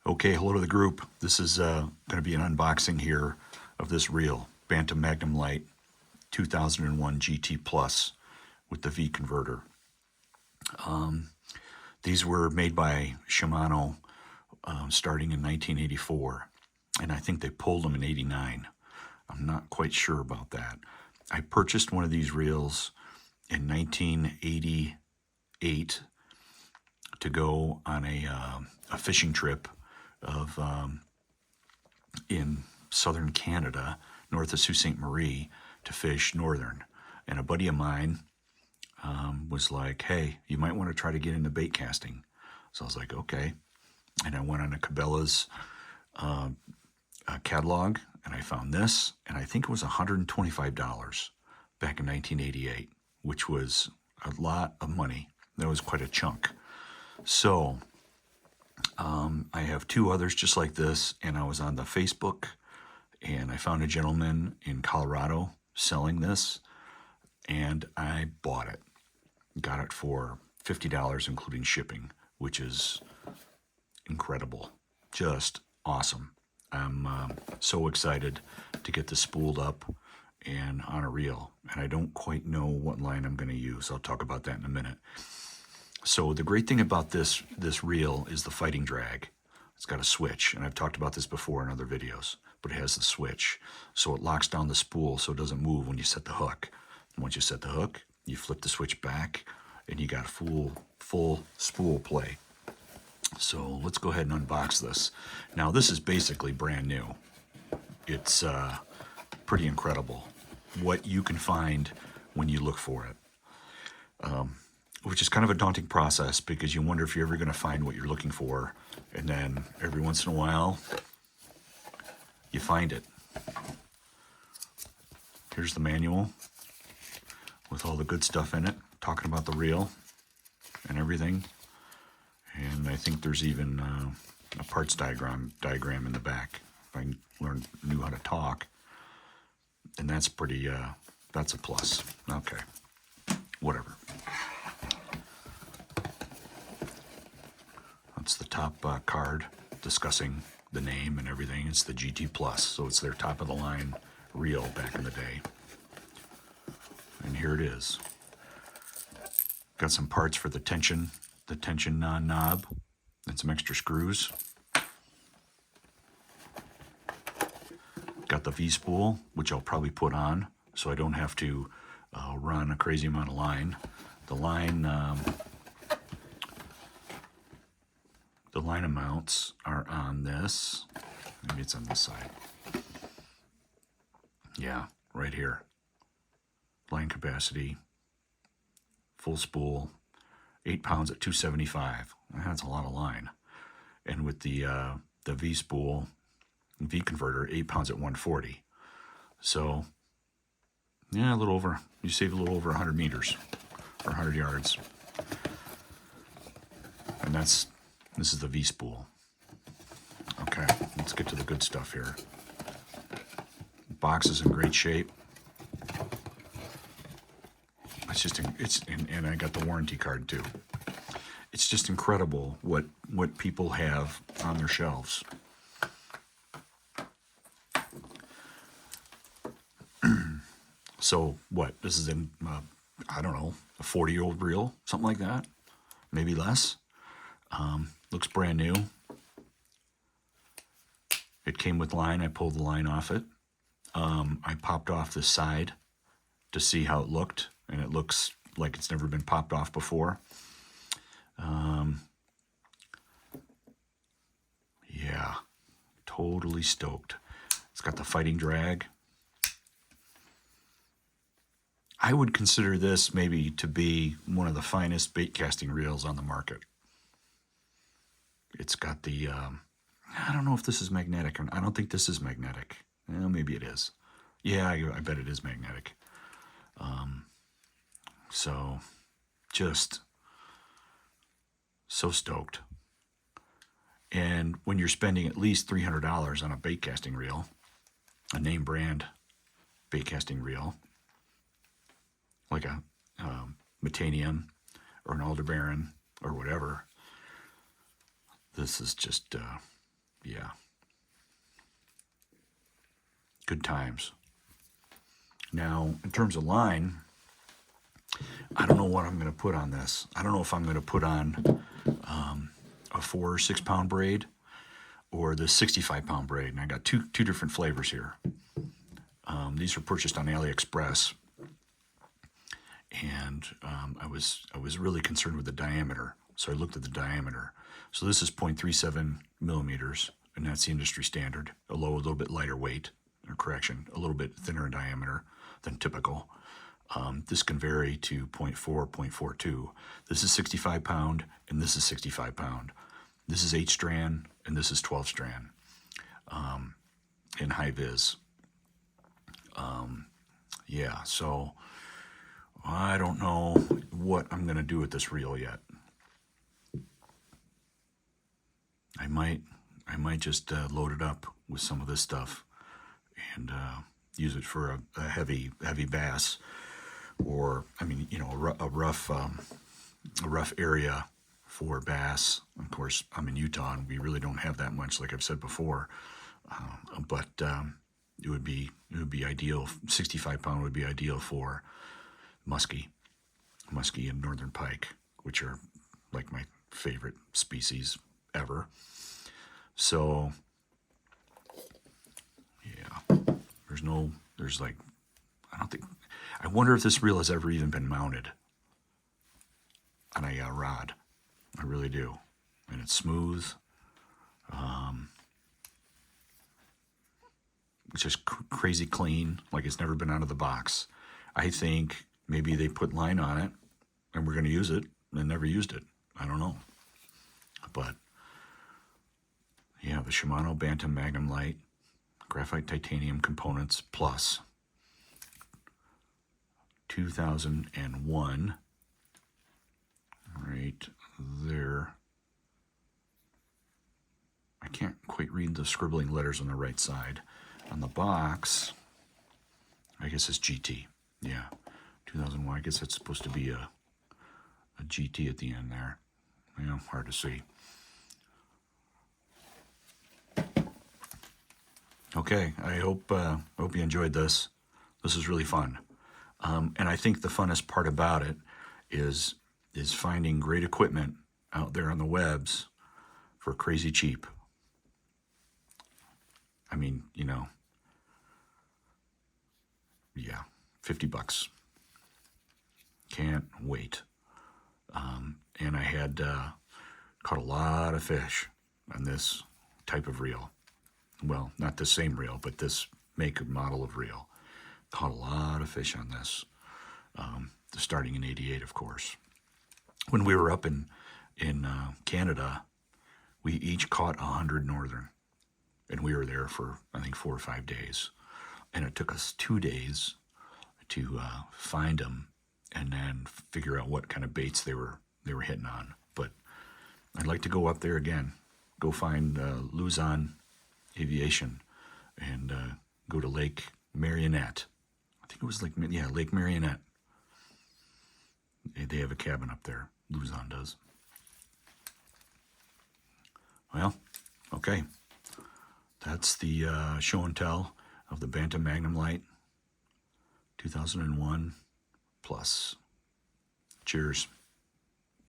Okay, hello to the group. This is going to be an unboxing here of this reel, Bantam Magnumlite 2001GT Plus with the V converter. These were made by Shimano starting in 1984, and I think they pulled them in 89. I'm not quite sure about that. I purchased one of these reels in 1988 to go on a fishing trip of in southern Canada, north of Sault Ste. Marie, to fish northern. And a buddy of mine was like, hey, you might want to try to get into bait casting. So I was like, okay. And I went on a Cabela's catalog, and I found this, and I think it was $125 back in 1988, which was a lot of money. That was quite a chunk. So I have two others just like this, and I was on the Facebook, and I found a gentleman in Colorado selling this, and I bought it. Got it for $50, including shipping, which is incredible. Just awesome. I'm so excited to get this spooled up and on a reel, and I don't quite know what line I'm going to use. I'll talk about that in a minute. So the great thing about this reel is the fighting drag. It's got a switch, and I've talked about this before in other videos, but it has the switch. So it locks down the spool so it doesn't move when you set the hook. And once you set the hook, you flip the switch back, and you got full spool play. So let's go ahead and unbox this. Now this is basically brand new. It's pretty incredible what you can find when you look for it. Which is kind of a daunting process because you wonder if you're ever going to find what you're looking for, and then every once in a while you find it. Here's the manual with all the good stuff in it, talking about the reel and everything. And I think there's even a parts diagram in the back. If I knew how to talk, and that's pretty. That's a plus. Okay, whatever. That's the top card discussing the name and everything. It's the GT Plus, so it's their top of the line reel back in the day. And here it is. Got some parts for the tension knob, and some extra screws. Got the V-spool, which I'll probably put on so I don't have to run a crazy amount of line. The line amounts are on this. Maybe it's on this side. Yeah, right here. Line capacity, full spool, 8 pounds at 275. That's a lot of line. And with the V spool, V converter, 8 pounds at 140. So, yeah, a little over. You save a little over 100 meters or 100 yards. And this is the V spool. Okay, let's get to the good stuff here. Box is in great shape. And I got the warranty card too. It's just incredible what people have on their shelves. So what? This is in I don't know, a 40-year-old reel, something like that, maybe less. Looks brand new. It came with line. I pulled the line off it. I popped off the side to see how it looked, and it looks like it's never been popped off before. Yeah, totally stoked. It's got the fighting drag. I would consider this maybe to be one of the finest bait casting reels on the market. It's got the, I don't know if this is magnetic, or I don't think this is magnetic. Well, maybe it is. Yeah, I bet it is magnetic. So, just so stoked. And when you're spending at least $300 on a bait casting reel, a name brand bait casting reel, like a Metanium or an Aldebaran or whatever, this is just Yeah. Good times. Now, in terms of line, I don't know what I'm going to put on this. I don't know if I'm going to put on a 4 or 6 pound braid or the 65-pound braid. And I got two different flavors here. These were purchased on AliExpress. And I was really concerned with the diameter. So I looked at the diameter. So this is 0.37 millimeters, and that's the industry standard. A little bit lighter weight, or correction, a little bit thinner in diameter than typical. This can vary to 0.4, 0.42. This is 65 pound, and this is 65 pound. This is 8 strand, and this is 12 strand in high vis. Yeah, so I don't know what I'm going to do with this reel yet. I might just load it up with some of this stuff and use it for a heavy bass, or I mean, you know, a rough area for bass. Of course, I'm in Utah and we really don't have that much, like I've said before. But it would be ideal. 65 pound would be ideal for muskie and northern pike, which are like my favorite species ever. So yeah, I wonder if this reel has ever even been mounted on a rod. I really do. And it's smooth. It's just crazy clean, like it's never been out of the box. I think maybe they put line on it and we're going to use it and never used it. I don't know. But yeah, the Shimano Bantam Magnumlite, graphite titanium components plus 2001, right there. I can't quite read the scribbling letters on the right side. On the box, I guess it's GT. Yeah, 2001. I guess that's supposed to be a GT at the end there. You know, hard to see. Okay, I hope you enjoyed this. This is really fun, and I think the funnest part about it is finding great equipment out there on the webs for crazy cheap. I mean, you know, yeah, $50. Can't wait. And I had caught a lot of fish on this type of reel. Well, not the same reel, but this make and model of reel. Caught a lot of fish on this, starting in '88, of course. When we were up in Canada, we each caught 100 northern. And we were there for, I think, 4 or 5 days. And it took us 2 days to find them and then figure out what kind of baits they were hitting on. But I'd like to go up there again, go find Luzon Aviation, and go to Lake Marionette. I think it was Lake Marionette. They have a cabin up there. Luzon does. Well, okay. That's the show and tell of the Bantam Magnumlite 2001 plus. Cheers.